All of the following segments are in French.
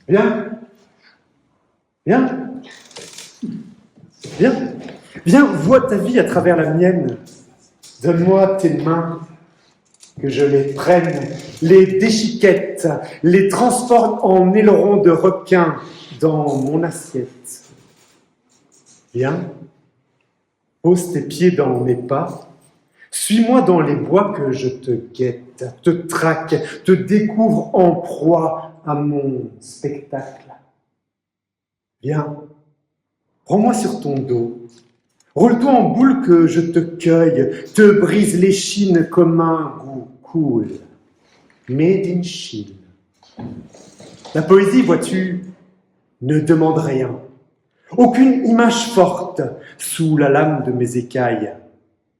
Viens. Viens. Viens. Viens, vois ta vie à travers la mienne. Donne-moi tes mains, que je les prenne, les déchiquette, les transforme en ailerons de requin dans mon assiette. Viens, pose tes pieds dans mes pas, suis-moi dans les bois que je te guette, te traque, te découvre en proie à mon spectacle. Viens, prends-moi sur ton dos, roule-toi en boule que je te cueille, te brise l'échine comme un goût cool. Made in Chine. La poésie, vois-tu, ne demande rien. Aucune image forte sous la lame de mes écailles.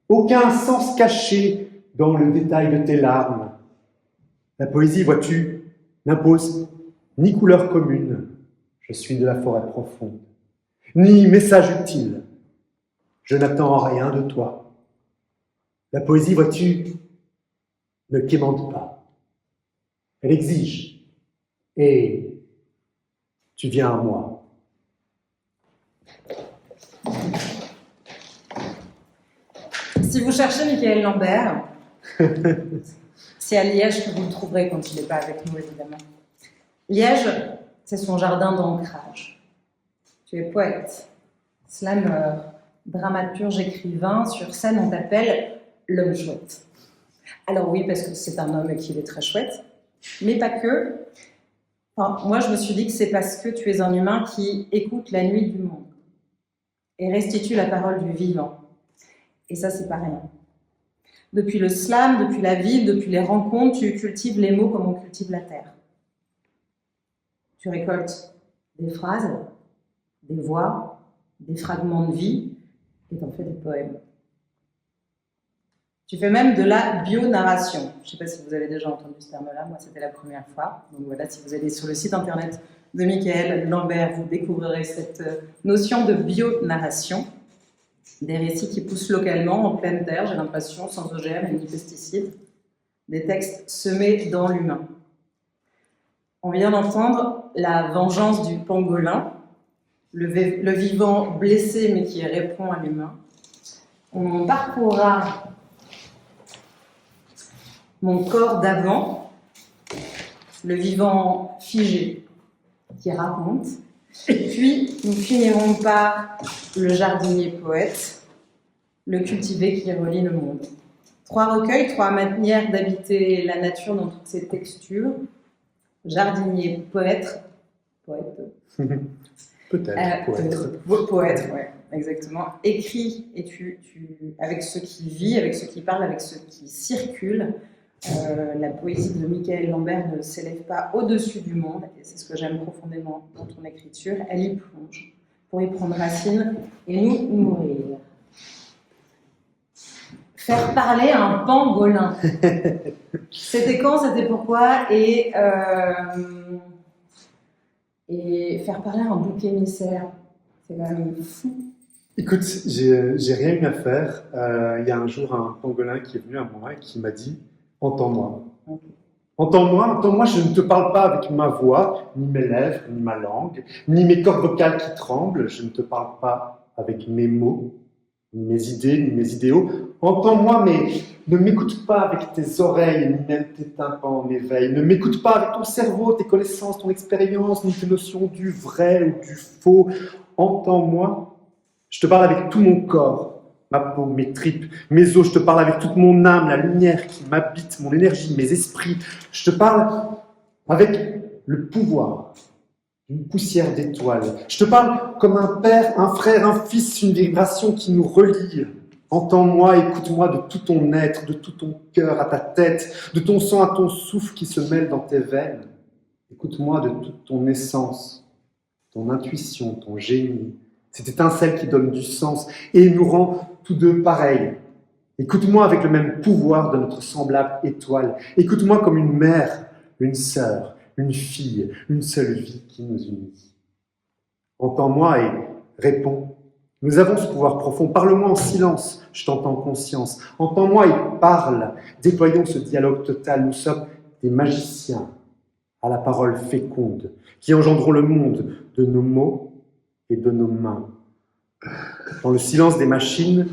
Aucun sens caché dans le détail de tes larmes. La poésie, vois-tu, n'impose ni couleur commune, je suis de la forêt profonde, ni message utile, je n'attends rien de toi. La poésie, vois-tu, ne quémande pas, elle exige, et tu viens à moi. Si vous cherchez Michael Lambert, c'est à Liège que vous le trouverez quand il n'est pas avec nous, évidemment. Liège, c'est son jardin d'ancrage. Tu es poète, slameur, dramaturge, écrivain. Sur scène, on t'appelle l'homme chouette. Alors oui, parce que c'est un homme et qu'il est très chouette, mais pas que. Enfin, moi, je me suis dit que c'est parce que tu es un humain qui écoute la nuit du monde et restitue la parole du vivant. Et ça, c'est pas rien. Depuis le slam, depuis la ville, depuis les rencontres, tu cultives les mots comme on cultive la terre. Tu récoltes des phrases, des voix, des fragments de vie, et t'en fais des poèmes. Tu fais même de la bio-narration. Je ne sais pas si vous avez déjà entendu ce terme-là, moi c'était la première fois. Donc voilà, si vous allez sur le site internet de Michael Lambert, vous découvrirez cette notion de bio-narration. Des récits qui poussent localement, en pleine terre, j'ai l'impression, sans OGM ni pesticides. Des textes semés dans l'humain. On vient d'entendre la vengeance du pangolin, le vivant blessé mais qui répond à l'humain. On parcourra mon corps d'avant, le vivant figé qui raconte. Puis nous finirons par le jardinier poète, le cultivé qui relie le monde. 3 recueils, 3 manières d'habiter la nature dans toutes ses textures. Jardinier, poète. Peut-être, poète, ouais, exactement. Écrit et avec ce qui vit, avec ce qui parle, avec ce qui circule. La poésie de Michael Lambert ne s'élève pas au-dessus du monde, et c'est ce que j'aime profondément dans ton écriture. Elle y plonge pour y prendre racine et nous nourrir. Faire parler un pangolin. C'était quand, c'était pourquoi, et faire parler un bouc émissaire, c'est quand même fou. Écoute, j'ai rien eu à faire. Il y a un jour un pangolin qui est venu à moi et qui m'a dit « Entends-moi. Okay. Entends-moi, je ne te parle pas avec ma voix, ni mes lèvres, ni ma langue, ni mes cordes vocales qui tremblent. Je ne te parle pas avec mes mots, ni mes idées, ni mes idéaux. Entends-moi, mais ne m'écoute pas avec tes oreilles, ni même tes tympans en éveil. Ne m'écoute pas avec ton cerveau, tes connaissances, ton expérience, ni tes notions du vrai ou du faux. Entends-moi, je te parle avec tout mon corps. Ma peau, mes tripes, mes os, je te parle avec toute mon âme, la lumière qui m'habite, mon énergie, mes esprits. Je te parle avec le pouvoir d'une poussière d'étoiles. Je te parle comme un père, un frère, un fils, une vibration qui nous relie. Entends-moi, écoute-moi de tout ton être, de tout ton cœur à ta tête, de ton sang à ton souffle qui se mêle dans tes veines. Écoute-moi de toute ton essence, ton intuition, ton génie. Cette étincelle qui donne du sens et nous rend tous deux pareils. Écoute-moi avec le même pouvoir de notre semblable étoile. Écoute-moi comme une mère, une sœur, une fille, une seule vie qui nous unit. Entends-moi et réponds. Nous avons ce pouvoir profond. Parle-moi en silence, je t'entends en conscience. Entends-moi et parle. Déployons ce dialogue total. Nous sommes des magiciens à la parole féconde, qui engendront le monde de nos mots et de nos mains. Dans le silence des machines,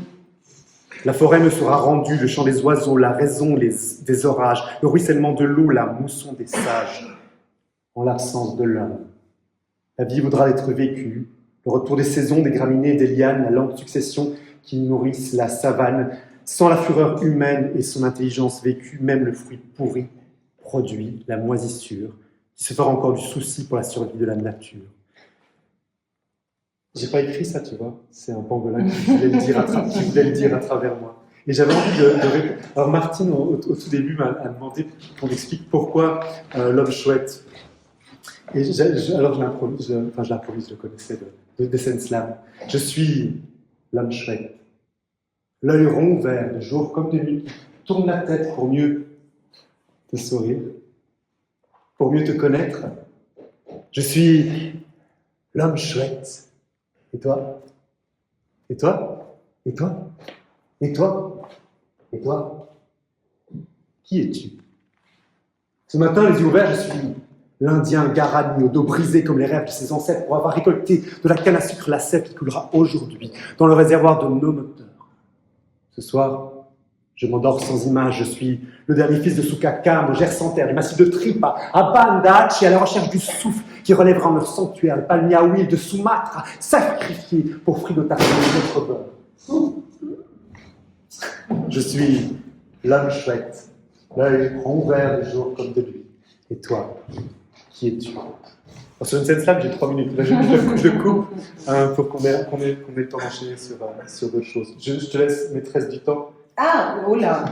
la forêt me sera rendue, le chant des oiseaux, la raison des orages, le ruissellement de l'eau, la mousson des sages, en l'absence de l'homme. La vie voudra être vécue, le retour des saisons, des graminées, des lianes, la lente succession qui nourrissent la savane, sans la fureur humaine et son intelligence vécue, même le fruit pourri produit la moisissure, qui se fera encore du souci pour la survie de la nature. J'ai pas écrit ça, tu vois. C'est un pangolin qui voulait le dire à travers moi. Et j'avais envie de répondre. Alors Martine, au tout début, m'a demandé qu'on explique pourquoi l'homme chouette. Et alors je l'improvise, je le connaissais de scène slam. Je suis l'homme chouette. L'œil rond vert, de jour comme de nuit, tourne la tête pour mieux te sourire, pour mieux te connaître. Je suis l'homme chouette. Et toi? Et toi? Et toi? Et toi? Et toi? Qui es-tu? Ce matin, les yeux ouverts, je suis l'Indien Garani, au dos brisé comme les rêves de ses ancêtres, pour avoir récolté de la canne à sucre la sève qui coulera aujourd'hui dans le réservoir de nos moteurs. Ce soir, je m'endors sans image, je suis le dernier fils de Sukakam, au Gers sans terre, les massifs de Tripa, à Bandach et à la recherche du souffle qui relèvera en leur sanctuaire, le palmier à huile de Sumatra, sacrifié pour frigotarder notre beurre. Je suis l'homme chouette, l'œil rond vert de jour comme de nuit. Et toi, qui es-tu? Sur une scène slam, j'ai 3 minutes. Là, je le coupe pour qu'on ait le temps d'enchaîner sur d'autres choses. Je te laisse maîtresse du temps. Ah, oh là.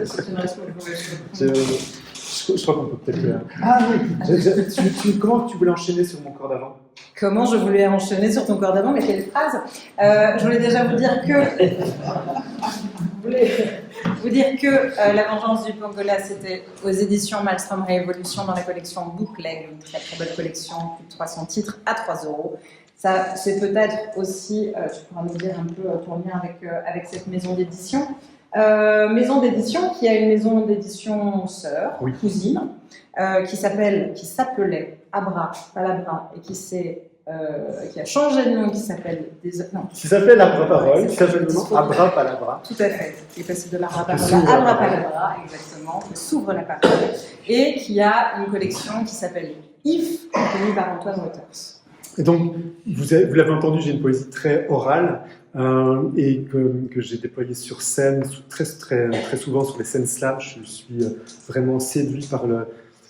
C'est une responsabilité. Je crois qu'on peut peut-être... Ah oui, comment tu voulais enchaîner sur mon corps d'avant? Comment je voulais enchaîner sur ton corps d'avant, mais quelle phrase. Je voulais déjà vous dire que La Vengeance du Pangolin, c'était aux éditions Malmström Révolution dans la collection Bookleg, une très très belle collection, plus de 300 titres à 3 €. Ça, c'est peut-être aussi, tu pourras nous dire un peu ton lien avec cette maison d'édition. Maison d'édition qui a une maison d'édition sœur, oui, cousine, qui s'appelait Abra Palabra et qui a changé de nom, qui s'appelle Abra Parole, qui s'appelle Abra Palabra. Tout à fait, qui est passé de l'Abra Palabra à Abra Palabra, exactement, qui s'ouvre la parole, et qui a une collection qui s'appelle If, tenue par Antoine Waters. Et donc, vous l'avez entendu, j'ai une poésie très orale et que j'ai déployée sur scène, très souvent sur les scènes slam. Je suis vraiment séduit par le...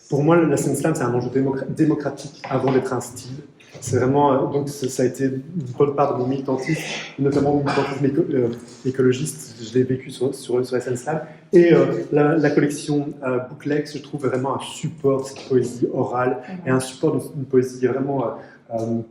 Pour moi, la scène slam, c'est un enjeu démocratique avant d'être un style. C'est vraiment... donc, ça a été une bonne part de mon militantisme, notamment mon militantisme écologiste. Je l'ai vécu sur la scène slam. Et la collection Bookleg, je trouve vraiment un support de cette poésie orale et un support d'une poésie vraiment...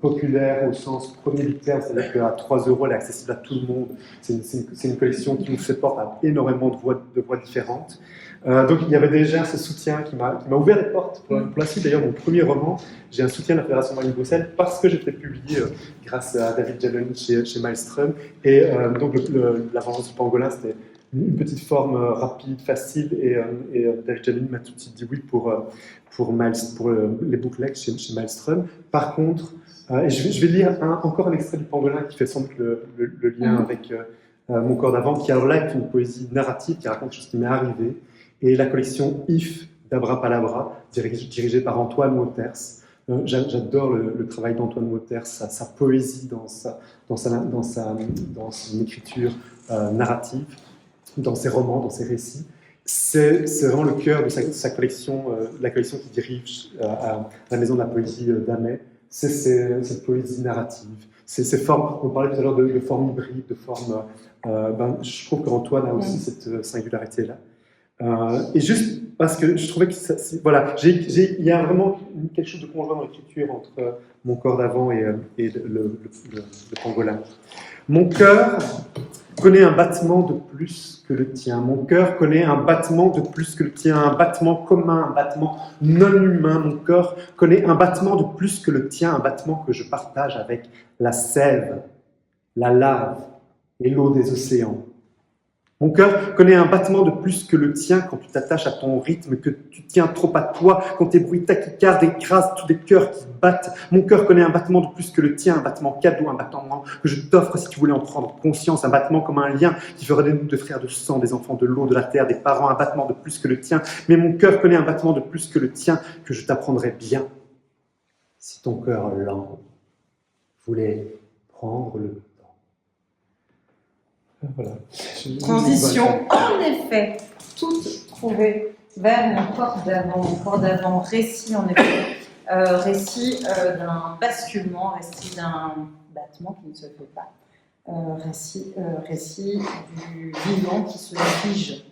populaire au sens premier du terme, c'est-à-dire qu'à 3 €, elle est accessible à tout le monde. C'est une collection qui nous supporte à énormément de voix différentes. Donc il y avait déjà ce soutien qui m'a ouvert les portes pour la suite. D'ailleurs, mon premier roman, j'ai un soutien de la Fédération Wallonie-Bruxelles parce que j'ai fait publier grâce à David Giannoni chez Malmström. Et donc La Vengeance du Pangolin, c'était une petite forme rapide, facile, et David Giannoni m'a tout de suite dit oui pour les Bookleg chez Malmström. Par contre, et je vais lire encore un extrait du Pangolin qui fait sans doute le lien avec mon corps d'avant, qui alors là est une poésie narrative qui raconte quelque chose qui m'est arrivé, et la collection If d'Abra Palabra, dirigée par Antoine Waters. J'adore le travail d'Antoine Waters, sa poésie dans son écriture narrative, dans ses romans, dans ses récits. C'est vraiment le cœur de sa collection, la collection qui dirige à la Maison de la Poésie d'Amet. C'est cette poésie narrative. Ces formes, on parlait tout à l'heure de formes hybrides, de formes... je trouve qu'Antoine a aussi cette singularité-là. Et juste parce que je trouvais que voilà, il y a vraiment quelque chose de conjoint dans l'écriture entre mon corps d'avant et le pangolin. Mon cœur connaît un battement de plus que le tien. Mon cœur connaît un battement de plus que le tien, un battement commun, un battement non humain. Mon cœur connaît un battement de plus que le tien, un battement que je partage avec la sève la lave et l'eau des océans. Mon cœur connaît un battement de plus que le tien quand tu t'attaches à ton rythme, que tu tiens trop à toi, quand tes bruits tachycardes écrasent tous les cœurs qui battent. Mon cœur connaît un battement de plus que le tien, un battement cadeau, un battement que je t'offre si tu voulais en prendre conscience, un battement comme un lien qui ferait de nous deux frères de sang, des enfants de l'eau, de la terre, des parents, un battement de plus que le tien. Mais mon cœur connaît un battement de plus que le tien, que je t'apprendrais bien. Si ton cœur lent voulait prendre le temps. Voilà. Transition, en effet, toute trouvée vers mon corps d'avant, récit en effet, récit d'un basculement, récit d'un battement qui ne se fait pas, récit du vivant qui se fige.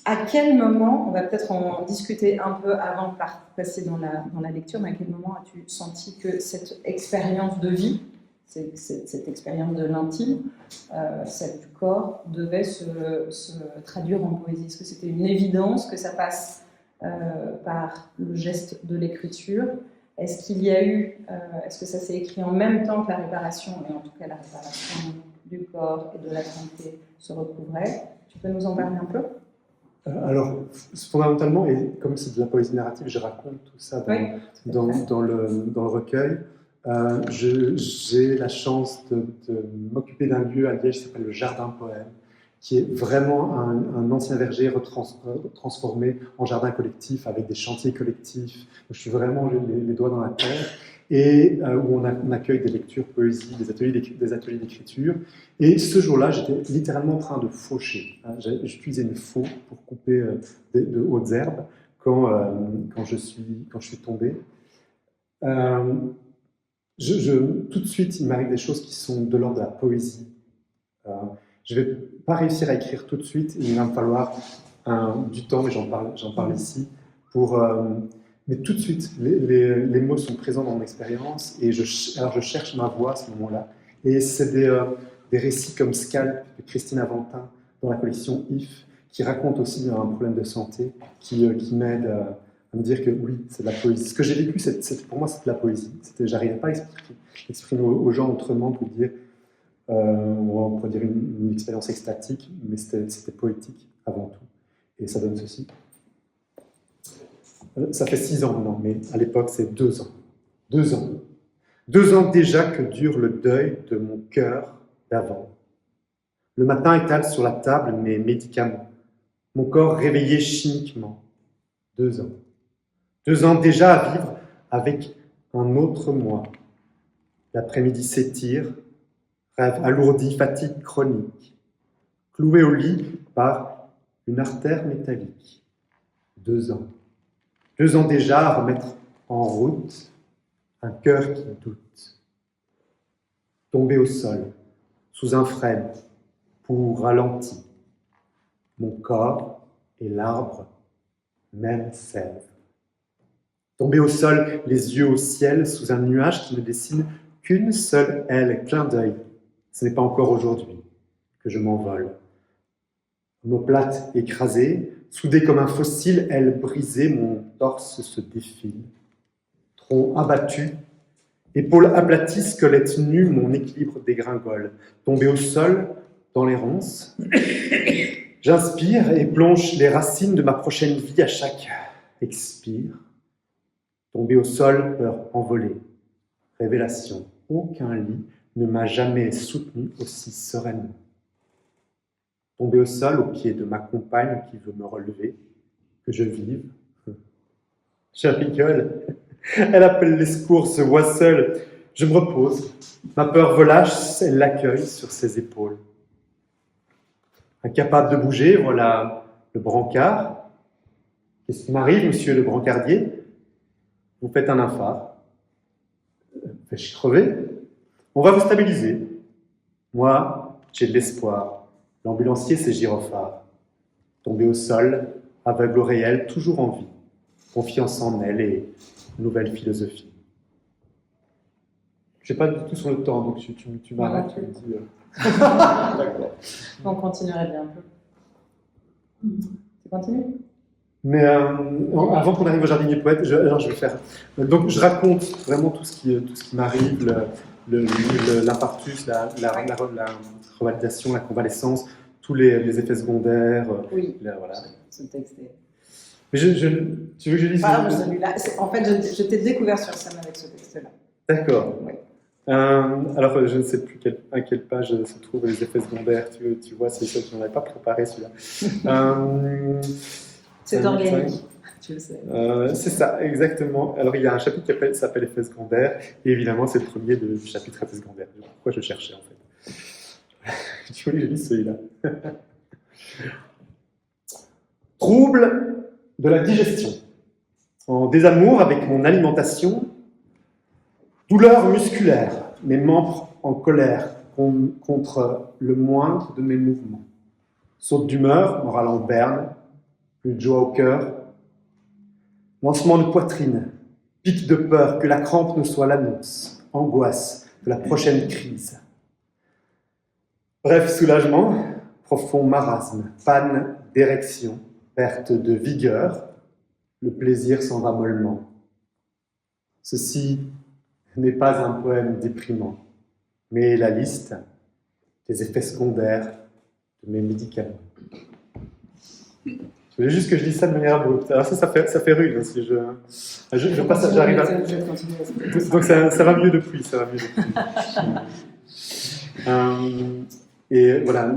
À quel moment, on va peut-être en discuter un peu avant de passer dans la lecture, mais à quel moment as-tu senti que cette expérience de vie, cette expérience de l'intime, celle du corps, devait se traduire en poésie? Est-ce que c'était une évidence que ça passe par le geste de l'écriture? Est-ce qu'il y a eu, est-ce que ça s'est écrit en même temps que la réparation, et en tout cas la réparation du corps et de la santé se recouvrait? Tu peux nous en parler un peu? Alors, fondamentalement, et comme c'est de la poésie narrative, je raconte tout ça dans le recueil. J'ai la chance de m'occuper d'un lieu à Liège qui s'appelle le Jardin Poème, qui est vraiment un ancien verger transformé en jardin collectif avec des chantiers collectifs. Je suis vraiment les doigts dans la terre, et où on accueille des lectures poésie, des ateliers d'écriture. Et ce jour-là, j'étais littéralement en train de faucher. J'utilisais une faux pour couper de hautes herbes quand je suis tombé. Tout de suite, il m'arrive des choses qui sont de l'ordre de la poésie. Je ne vais pas réussir à écrire tout de suite, il va me falloir du temps, et j'en parle ici, mais tout de suite, les mots sont présents dans mon expérience, et alors je cherche ma voix à ce moment-là. Et c'est des récits comme Scalp de Christine Aventin, dans la collection If, qui raconte aussi un problème de santé, qui m'aide à me dire que oui, c'est de la poésie. Ce que j'ai vécu, pour moi, c'est de la poésie. J'arrivais pas à exprimer aux gens autrement que de dire, on pourrait dire une expérience extatique, mais c'était poétique avant tout. Et ça donne ceci. Ça fait 6 ans maintenant, mais à l'époque, c'est 2 ans. 2 ans. 2 ans déjà que dure le deuil de mon cœur d'avant. Le matin étale sur la table mes médicaments. Mon corps réveillé chimiquement. 2 ans. 2 ans déjà à vivre avec un autre moi. L'après-midi s'étire, rêve alourdi, fatigue chronique. Cloué au lit par une artère métallique. 2 ans. 2 ans déjà à remettre en route un cœur qui doute. Tombé au sol, sous un frêne, pour ralenti. Mon corps et l'arbre, même sève. Tombé au sol, les yeux au ciel, sous un nuage qui ne dessine qu'une seule aile, clin d'œil. Ce n'est pas encore aujourd'hui que je m'envole. Omoplate écrasée, soudée comme un fossile, aile brisée, mon torse se défile. Tronc abattu, épaules aplaties, squelette nu, mon équilibre dégringole. Tombé au sol, dans les ronces, j'inspire et plonge les racines de ma prochaine vie à chaque expire. Tombé au sol, peur envolée. Révélation, aucun lit ne m'a jamais soutenu aussi sereinement. Tombé au sol, au pied de ma compagne qui veut me relever, que je vive. Je rigole. Elle appelle les secours, se voit seule. Je me repose. Ma peur volache, elle l'accueille sur ses épaules. Incapable de bouger, voilà le brancard. Qu'est-ce qui m'arrive, monsieur le brancardier? Vous faites un infart. Vais-je crever? On va vous stabiliser. Moi, j'ai de l'espoir. L'ambulancier, c'est gyrophare. Tombé au sol, aveugle au réel, toujours en vie. Confiance en elle et nouvelle philosophie. Je n'ai pas du tout sur le temps, donc tu m'arrêtes, tu me dis... D'accord. On continuerait bien un peu. Tu continues? Mais avant qu'on arrive au jardinier poète, alors je vais faire. Donc je raconte vraiment tout ce qui m'arrive, l'infarctus, la revalidation, la convalescence, tous les effets secondaires. Oui, Voilà. ce texte est... Mais tu veux que je lise celui-là. En fait, je t'ai découvert sur scène avec ce texte-là. D'accord. Oui. Alors, je ne sais plus à quelle page se trouvent les effets secondaires. Tu vois, c'est ça, je n'en avais pas préparé celui-là. C'est organique, tu le sais. C'est ça, exactement. Alors, il y a un chapitre qui s'appelle effets secondaires, et évidemment, c'est le premier du chapitre effets secondaires. Pourquoi je cherchais, en fait. Tu veux que je lise celui-là. Trouble de la digestion. En désamour avec mon alimentation, douleur musculaire, mes membres en colère contre le moindre de mes mouvements. Saute d'humeur, moral en berne, plus de joie au cœur. Lancement de poitrine, pic de peur que la crampe ne soit l'annonce, angoisse de la prochaine crise. Bref, soulagement, profond marasme, panne d'érection, perte de vigueur, le plaisir s'en va mollement. Ceci n'est pas un poème déprimant, mais la liste des effets secondaires de mes médicaments. Je voulais juste que je dise ça de manière abrupte. Alors ça fait rude. Hein, si je passe, j'arrive à... Donc ça va mieux depuis. Et voilà,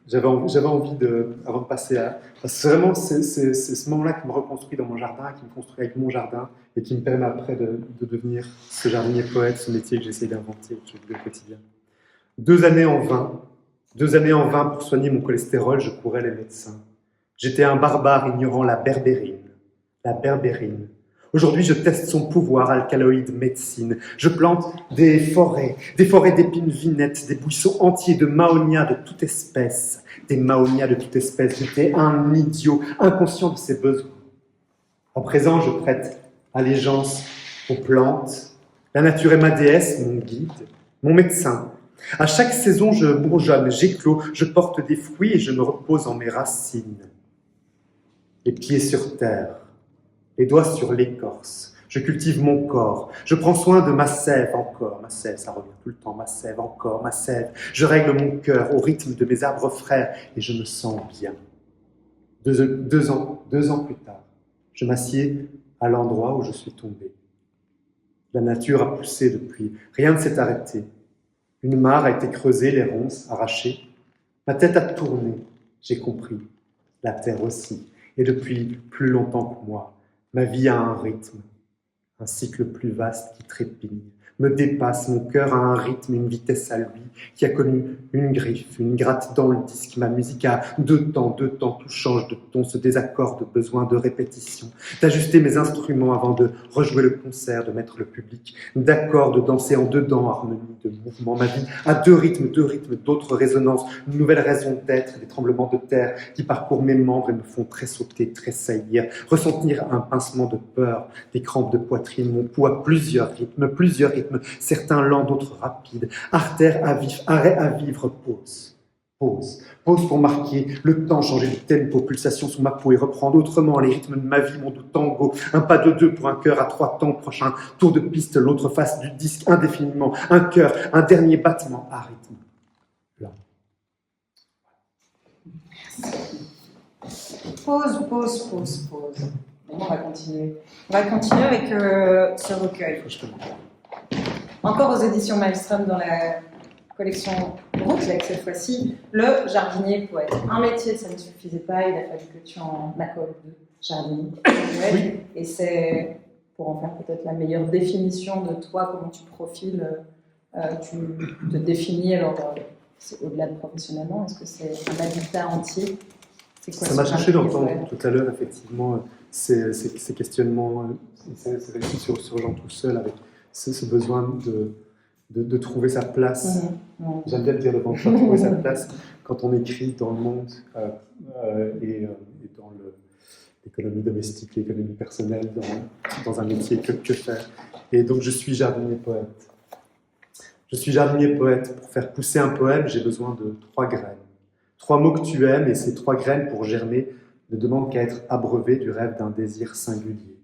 j'avais envie de, avant de passer à... Parce que vraiment, c'est ce moment-là qui me reconstruit dans mon jardin, qui me construit avec mon jardin, et qui me permet après de devenir ce jardinier poète, ce métier que j'essaie d'inventer au quotidien. 2 années en vain pour soigner mon cholestérol, je courais les médecins. J'étais un barbare ignorant la berbérine. Aujourd'hui, je teste son pouvoir alcaloïde médecine. Je plante des forêts d'épines vinettes, des buissons entiers de mahonia de toute espèce. Des mahonia de toute espèce. J'étais un idiot, inconscient de ses besoins. À présent, je prête allégeance aux plantes. La nature est ma déesse, mon guide, mon médecin. À chaque saison, je bourgeonne, j'éclose, je porte des fruits et je me repose en mes racines. Les pieds sur terre, les doigts sur l'écorce. Je cultive mon corps. Je prends soin de ma sève encore. Ma sève, ça revient tout le temps. Ma sève encore, ma sève. Je règle mon cœur au rythme de mes arbres frères et je me sens bien. 2 ans plus tard, je m'assieds à l'endroit où je suis tombé. La nature a poussé depuis. Rien ne s'est arrêté. Une mare a été creusée, les ronces arrachées. Ma tête a tourné. J'ai compris. La terre aussi. Et depuis plus longtemps que moi, ma vie a un rythme, un cycle plus vaste qui trépigne, me dépasse, mon cœur a un rythme et une vitesse à lui, qui a connu une griffe, une gratte dans le disque, ma musique a 2 temps, tout change de ton, se désaccorde, besoin de répétition, d'ajuster mes instruments avant de rejouer le concert, de mettre le public d'accord, de danser en dedans, harmonie de mouvement, ma vie a 2 rythmes, d'autres résonances, une nouvelle raison d'être, des tremblements de terre qui parcourent mes membres et me font tressauter, tressaillir, ressentir un pincement de peur, des crampes de poitrine, mon pouls a plusieurs rythmes, certains lents, d'autres rapides, artère à vif, arrêt à vivre, pause pour marquer le temps, changer de tempo, pulsation sous ma peau et reprendre autrement les rythmes de ma vie, mon doux tango, un pas de 2 pour un cœur à 3 temps prochain, tour de piste, l'autre face du disque indéfiniment, un cœur, un dernier battement à rythme lent. Pause. On va continuer. Avec ce recueil. Encore aux éditions Maelstrom dans la collection Routledge cette fois-ci, Le jardinier poète. Un métier, ça ne suffisait pas, il a fallu que tu en accoles 2 jardiniers. Oui. Et c'est, pour en faire peut-être la meilleure définition de toi, comment tu profiles, tu te définis, alors c'est au-delà de professionnellement, est-ce que c'est un habitat entier? Ça m'a cherché dans le temps, tout à l'heure, effectivement, ces questionnements, ces récits sur Jean tout seul, avec ce besoin de trouver sa place. J'aime bien le dire devant toi, trouver sa place quand on écrit dans le monde et dans l'économie domestique, l'économie personnelle, dans un métier que faire. Et donc je suis jardinier poète. Je suis jardinier poète. Pour faire pousser un poème, j'ai besoin de 3 graines. 3 mots que tu aimes, et ces 3 graines, pour germer, ne demandent qu'à être abreuvées du rêve d'un désir singulier.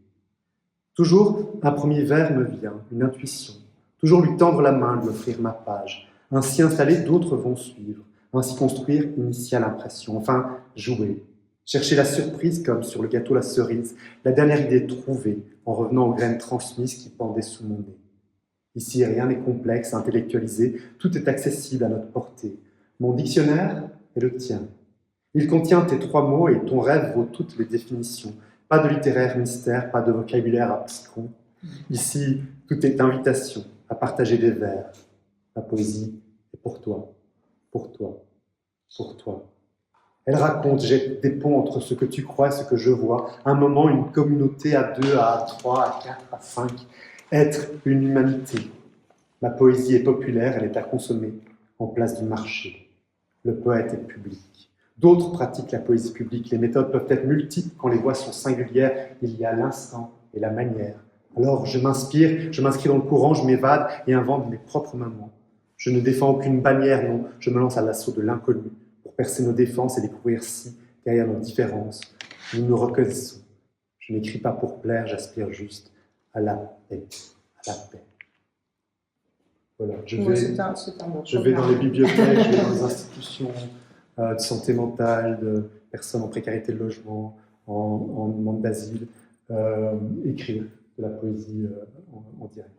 Toujours, un premier vers me vient, une intuition. Toujours lui tendre la main, lui offrir ma page. Ainsi installé, d'autres vont suivre. Ainsi construire, initier l'impression. Enfin, jouer. Chercher la surprise comme sur le gâteau la cerise. La dernière idée trouvée en revenant aux graines transmises qui pendaient sous mon nez. Ici, rien n'est complexe, intellectualisé. Tout est accessible à notre portée. Mon dictionnaire est le tien. Il contient tes 3 mots et ton rêve vaut toutes les définitions. Pas de littéraire mystère, pas de vocabulaire abscon. Ici, tout est invitation à partager des vers. La poésie est pour toi, pour toi, pour toi. Elle raconte, jette des ponts entre ce que tu crois et ce que je vois. Un moment, une communauté à 2, à 3, à 4, à 5. Être une humanité. La poésie est populaire, elle est à consommer en place du marché. Le poète est public. D'autres pratiquent la poésie publique. Les méthodes peuvent être multiples quand les voix sont singulières. Il y a l'instant et la manière. Alors je m'inspire, je m'inscris dans le courant, je m'évade et invente mes propres moments. Je ne défends aucune bannière, non. Je me lance à l'assaut de l'inconnu pour percer nos défenses et découvrir si, derrière nos différences, nous nous reconnaissons. Je n'écris pas pour plaire, j'aspire juste à la paix. À la paix. Voilà, je vais dans les bibliothèques, je vais dans les institutions de santé mentale, de personnes en précarité de logement, en demande d'asile, écrire de la poésie en direct.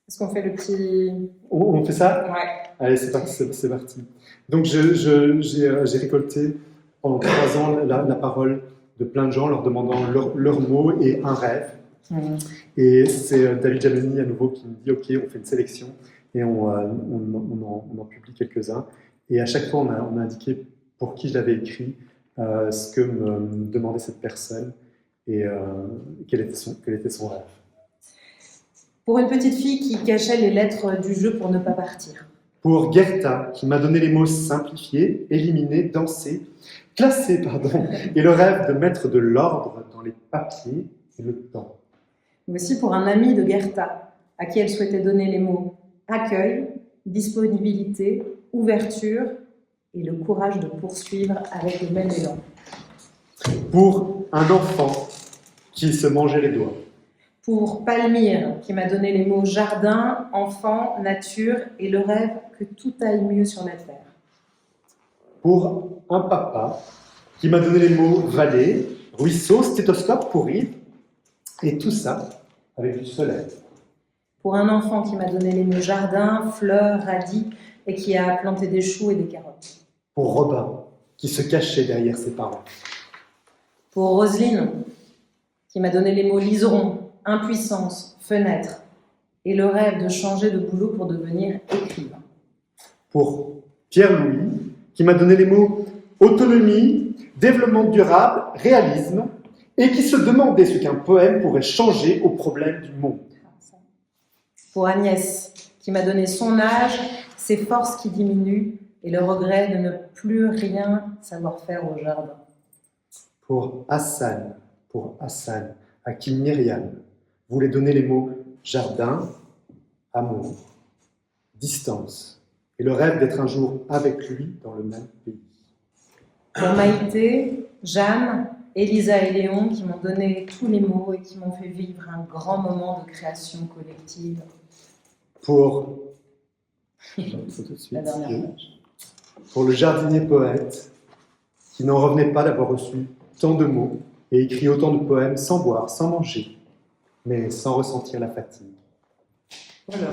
Est-ce qu'on fait le petit... On fait ça? Ouais. Allez, c'est parti. Donc j'ai récolté pendant 3 ans la parole de plein de gens, leur demandant leurs mots et un rêve. Et c'est David Giannoni à nouveau qui me dit ok, on fait une sélection et on en publie quelques-uns. Et à chaque fois, on a indiqué pour qui je l'avais écrit, ce que me demandait cette personne et quel était son rêve. Pour une petite fille qui cachait les lettres du jeu pour ne pas partir. Pour Gerta, qui m'a donné les mots simplifiés, éliminés, dansés, classés, et le rêve de mettre de l'ordre dans les papiers et le temps. Mais aussi pour un ami de Gerta, à qui elle souhaitait donner les mots accueil, disponibilité, ouverture et le courage de poursuivre avec le même élan. Pour un enfant qui se mangeait les doigts. Pour Palmyre, qui m'a donné les mots jardin, enfant, nature et le rêve que tout aille mieux sur la terre. Pour un papa qui m'a donné les mots vallée, ruisseau, stéthoscope pour rire, et tout ça avec du soleil. Pour un enfant qui m'a donné les mots jardin, fleurs, radis et qui a planté des choux et des carottes. Pour Robin qui se cachait derrière ses parents. Pour Roselyne qui m'a donné les mots liseron, impuissance, fenêtre et le rêve de changer de boulot pour devenir écrivain. Pour Pierre-Louis qui m'a donné les mots autonomie, développement durable, réalisme et qui se demandait ce qu'un poème pourrait changer aux problèmes du monde. Pour Agnès qui m'a donné son âge, ses forces qui diminuent et le regret de ne plus rien savoir faire au jardin. Pour Hassan, à qui Myriam voulait donner les mots jardin, amour, distance et le rêve d'être un jour avec lui dans le même pays. Pour Maïté, Jeanne, Elisa et Léon qui m'ont donné tous les mots et qui m'ont fait vivre un grand moment de création collective. Pour la dernière page. Pour le jardinier poète qui n'en revenait pas d'avoir reçu tant de mots et écrit autant de poèmes sans boire, sans manger, mais sans ressentir la fatigue. Voilà.